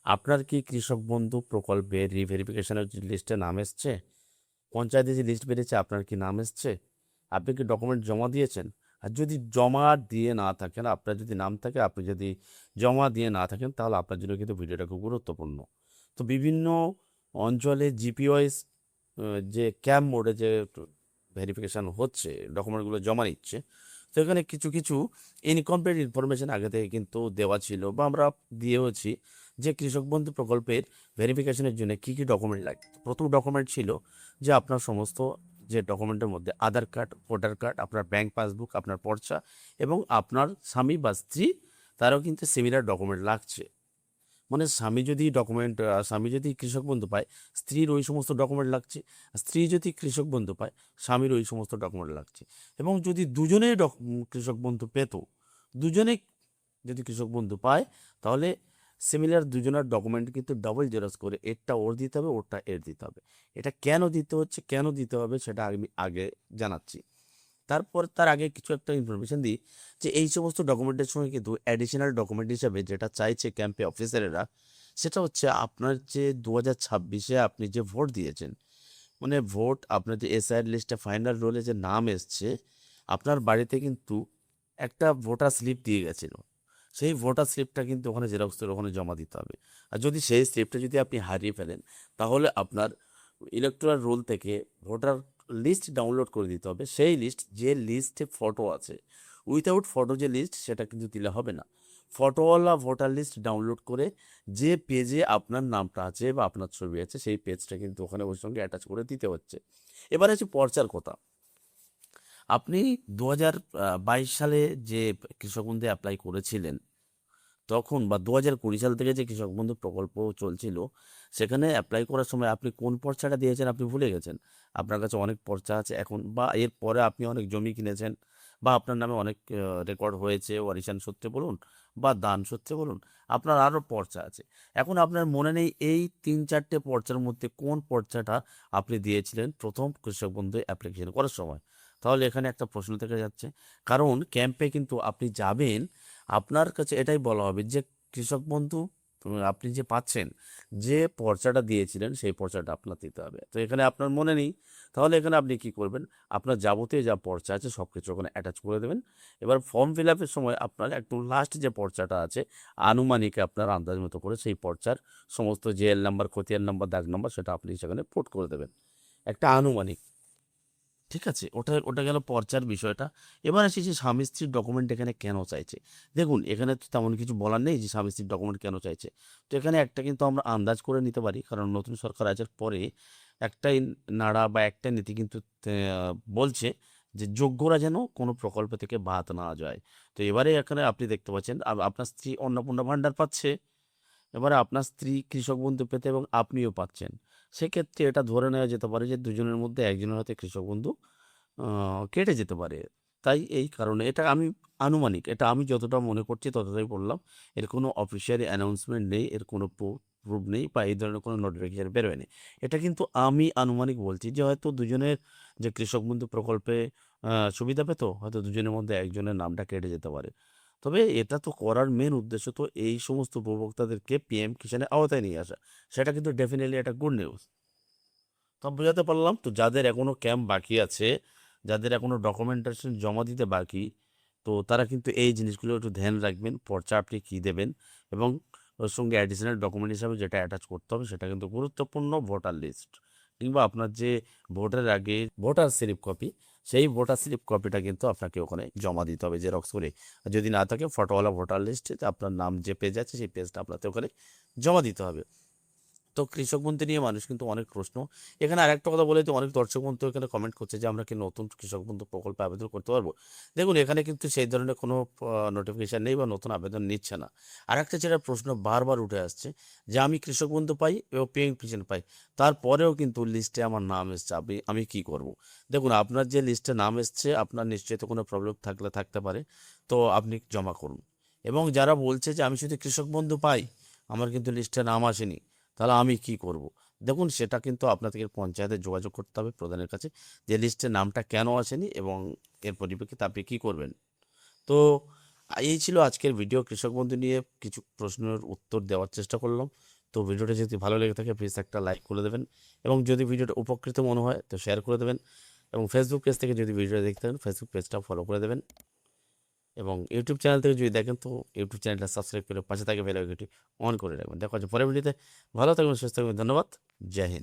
আপনার কি কৃষক বন্ধু প্রকল্পের রিভেরিফিকেশনের লিস্টে নাম এসছে? পঞ্চায়েতে যে লিস্ট বেরিয়েছে আপনার কি নাম এসছে? আপনি কি ডকুমেন্ট জমা দিয়েছেন? আর যদি জমা দিয়ে না থাকেন, আপনার যদি নাম থাকে, আপনি যদি জমা দিয়ে না থাকেন, তাহলে আপনার জন্য কিন্তু ভিডিওটা খুব গুরুত্বপূর্ণ। তো বিভিন্ন অঞ্চলে জিপিওয়াইজ যে ক্যাম্প মোডে যে ভেরিফিকেশান হচ্ছে, ডকুমেন্টগুলো জমা নিচ্ছে, তো এখানে কিছু কিছু ইনকমপ্লিট ইনফরমেশন আগে থেকে কিন্তু দেওয়া ছিল বা আমরা দিয়েওছি, যে কৃষক বন্ধু প্রকল্পের ভেরিফিকেশনের জন্য কী কী ডকুমেন্ট লাগে। প্রথম ডকুমেন্ট ছিল যে আপনার সমস্ত যে ডকুমেন্টের মধ্যে আধার কার্ড, ভোটার কার্ড, আপনার ব্যাংক পাসবুক, আপনার পর্চা এবং আপনার স্বামী বা স্ত্রী, তারও কিন্তু সিমিলার ডকুমেন্ট লাগছে। মানে স্বামী যদি কৃষক বন্ধু পায়, স্ত্রীর ওই সমস্ত ডকুমেন্ট লাগছে। স্ত্রী যদি কৃষক বন্ধু পায়, স্বামীর ওই সমস্ত ডকুমেন্ট লাগছে। এবং যদি দুজনেই কৃষক বন্ধু পেত, দুজনেই যদি কৃষক বন্ধু পায়, তাহলে সিমিলার দুজনের ডকুমেন্ট কিন্তু ডাবল জেরক্স করে এরটা ওর দিতে হবে, ওরটা এর দিতে হবে। এটা কেন দিতে হচ্ছে, কেন দিতে হবে, সেটা আমি আগে জানাচ্ছি। তারপর তার আগে কিছু একটা ইনফরমেশন দিই, যে এই সমস্ত ডকুমেন্টের সঙ্গে কিন্তু অ্যাডিশনাল ডকুমেন্ট হিসাবে যেটা চাইছে ক্যাম্পে অফিসারেরা, সেটা হচ্ছে আপনার যে 2026-এ আপনি যে ভোট দিয়েছেন, মানে ভোট আপনার যে এসআইআর লিস্টে ফাইনাল রোলে যে নাম এসছে, আপনার বাড়িতে কিন্তু একটা ভোটার স্লিপ দিয়ে গেছিল। সেই ভোটার স্লিপটা কিন্তু ওখানে জেরক্স করে ওখানে জমা দিতে হবে। আর যদি সেই স্লিপটা যদি আপনি হারিয়ে ফেলেন, তাহলে আপনার ইলেকটোরাল রোল থেকে ভোটার লিস্ট ডাউনলোড করে দিতে হবে। সেই লিস্ট, যে লিস্টে ফটো আছে, উইথাউট ফটো যে লিস্ট, সেটা কিন্তু দিলে হবে না। ফটোওয়ালা ভোটার লিস্ট ডাউনলোড করে যে পেজে আপনার নামটা আছে বা আপনার ছবি আছে, সেই পেজটা কিন্তু ওখানে ওর সঙ্গে অ্যাটাচ করে দিতে হচ্ছে। এবার আছে পর্চার কথা। আপনি 2022 সালে যে কৃষক বন্ধু অ্যাপ্লাই করেছিলেন, তখন বা 2020 সাল থেকে যে কৃষক বন্ধু প্রকল্প চলছিল, সেখানে অ্যাপ্লাই করার সময় আপনি কোন পর্চাটা দিয়েছেন আপনি ভুলে গেছেন। আপনার কাছে অনেক পর্চা আছে এখন, বা এর পরে আপনি অনেক জমি কিনেছেন, বা আপনার নামে অনেক রেকর্ড হয়েছে ওয়ারিশান সূত্রে বলুন বা দান সূত্রে বলুন, আপনার আরও পর্চা আছে। এখন আপনার মনে নেই এই 3-4টে পর্চার মধ্যে কোন পর্চাটা আপনি দিয়েছিলেন প্রথম কৃষক বন্ধু অ্যাপ্লিকেশন করার সময়। তাহলে এখানে একটা প্রশ্ন থেকে যাচ্ছে, কারণ ক্যাম্পে কিন্তু আপনি যাবেন, আপনার কাছে এটাই বলা হবে যে কৃষক বন্ধু আপনি যে পাচ্ছেন, যে পর্চাটা দিয়েছিলেন সেই পর্চাটা আপনার দিতে হবে। তো এখানে আপনার মনে নেই, তাহলে এখানে আপনি কি করবেন, আপনার যাবতীয় যা পর্চা আছে সব কিছু ওখানে অ্যাটাচ করে দেবেন। এবার ফর্ম ফিল আপের সময় আপনার একদম লাস্ট যে পর্চাটা আছে, আনুমানিক আপনার আন্দাজ মতো করে সেই পর্চার সমস্ত জেএল নাম্বার, খতিয়ান নাম্বার, দাগ নাম্বার, সেটা আপনি সেখানে পুট করে দেবেন, একটা আনুমানিক। ঠিক আছে, ওটা ওটা গেল পর্চার বিষয়টা। এবার আসি যে স্বামী স্ত্রীর ডকুমেন্ট এখানে কেন চাইছে। দেখুন, এখানে তো তেমন কিছু বলার নেই যে স্বামী স্ত্রীর ডকুমেন্ট কেন চাইছে। তো এখানে একটা কিন্তু আমরা আন্দাজ করে নিতে পারি, কারণ নতুন সরকার আসার পরে একটাই নাড়া বা একটা নীতি কিন্তু বলছে যে যোগ্যরা যেন কোনো প্রকল্প থেকে বাদ না যায়। তো এবারে এখানে আপনি দেখতে পাচ্ছেন আপনার স্ত্রী অন্নপূর্ণা ভাণ্ডার পাচ্ছে, এবারে আপনার স্ত্রী কৃষক বন্ধু পেতে এবং আপনিও পাচ্ছেন। সেক্ষেত্রে এটা ধরে নেওয়া যেতে পারে যে দুজনের মধ্যে একজনের হাতে কৃষক বন্ধু কেটে যেতে পারে। তাই এই কারণে এটা আমি আনুমানিক, এটা আমি যতটা মনে করছি ততটাই বললাম। এর কোনো অফিসিয়ালি অ্যানাউন্সমেন্ট নেই, এর কোনো প্রুফ নেই বা এই ধরনের কোনো নোটিফিকেশন বেরোয়নি। এটা কিন্তু আমি আনুমানিক বলছি যে হয়তো দুজনের যে কৃষক বন্ধু প্রকল্পে সুবিধা পেত, হয়তো দুজনের মধ্যে একজনের নামটা কেটে যেতে পারে। তবে এটা তো করার মেন উদ্দেশ্য তো এই সমস্ত উপভোক্তাদেরকে পিএম কিষাণের আওতায় নিয়ে আসা। সেটা কিন্তু ডেফিনেটলি একটা গুড নিউজ। তো বোঝাতে পারলাম তো, যাদের এখনো ক্যাম্প বাকি আছে, যাদের এখনো ডকুমেন্টেশন জমা দিতে বাকি, তো তারা কিন্তু এই জিনিসগুলো একটু ধ্যান রাখবেন। পর্চা আপনি কী দেবেন, এবং ওর সঙ্গে অ্যাডিশনাল ডকুমেন্ট হিসাবে যেটা অ্যাটাচ করতে হবে সেটা কিন্তু গুরুত্বপূর্ণ ভোটার লিস্ট, কিংবা আপনার যে ভোটের আগে ভোটার স্লিপ কপি, সেই ভোটার স্লিপ কপিটা কিন্তু আপনাকে ওখানে জমা দিতে হবে জেরক্স করে। আর যদি না থাকে ফটোওয়ালা ভোটার লিস্টে আপনার নাম যে পেজ আছে সেই পেজটা আপনাকে ওখানে জমা দিতে হবে। তো কৃষক বন্ধু নিয়ে মানুষ কিন্তু অনেক প্রশ্ন। এখানে আরেকটা কথা বলে, তো অনেক দর্শক বন্ধু এখানে কমেন্ট করছে যে আমরা কি নতুন কৃষক বন্ধু প্রকল্পে আবেদন করতে পারবো। দেখুন, এখানে কিন্তু সেই ধরনের কোনো নোটিফিকেশান নেই বা নতুন আবেদন নিচ্ছে না। আরেকটা যেটা প্রশ্ন বারবার উঠে আসছে, যে আমি কৃষক বন্ধু পাই এবং পিএম কিষাণ পাই, তারপরেও কিন্তু লিস্টে আমার নাম এসছে, আমি কি করব। দেখুন, আপনার যে লিস্টে নাম এসছে, আপনার নিশ্চয়ই তো কোনো প্রবলেম থাকতে পারে, তো আপনি জমা করুন। এবং যারা বলছে যে আমি শুধু কৃষক বন্ধু পাই, আমার কিন্তু লিস্টে নাম আসেনি, তাহলে আমি কি করব। দেখুন, সেটা কিন্তু আপনাদেরকে পঞ্চায়েতে যোগাযোগ করতে হবে প্রধানের কাছে, যে লিস্টে নামটা কেন আসেনি এবং এর পরিপ্রেক্ষিতে আপনি কী করবেন। তো এই ছিল আজকের ভিডিও, কৃষক বন্ধু নিয়ে কিছু প্রশ্নের উত্তর দেওয়ার চেষ্টা করলাম। তো ভিডিওটা যদি ভালো লেগে থাকে প্লিজ একটা লাইক করে দেবেন, এবং যদি ভিডিওটা উপকৃত মনে হয় তো শেয়ার করে দেবেন, এবং ফেসবুক পেজ থেকে যদি ভিডিওটা দেখতে থাকেন ফেসবুক পেজটা ফলো করে দেবেন, এবং ইউটিউব চ্যানেল থেকে যদি দেখেন তো ইউটিউব চ্যানেলটা সাবস্ক্রাইব করে পাশে থাকে বেল আইকনটি অন করে রাখবেন। দেখা হচ্ছে পরের ভিডিওতে। ভালো থাকবেন, সুস্থ থাকবেন, ধন্যবাদ, জয় হিন্দ।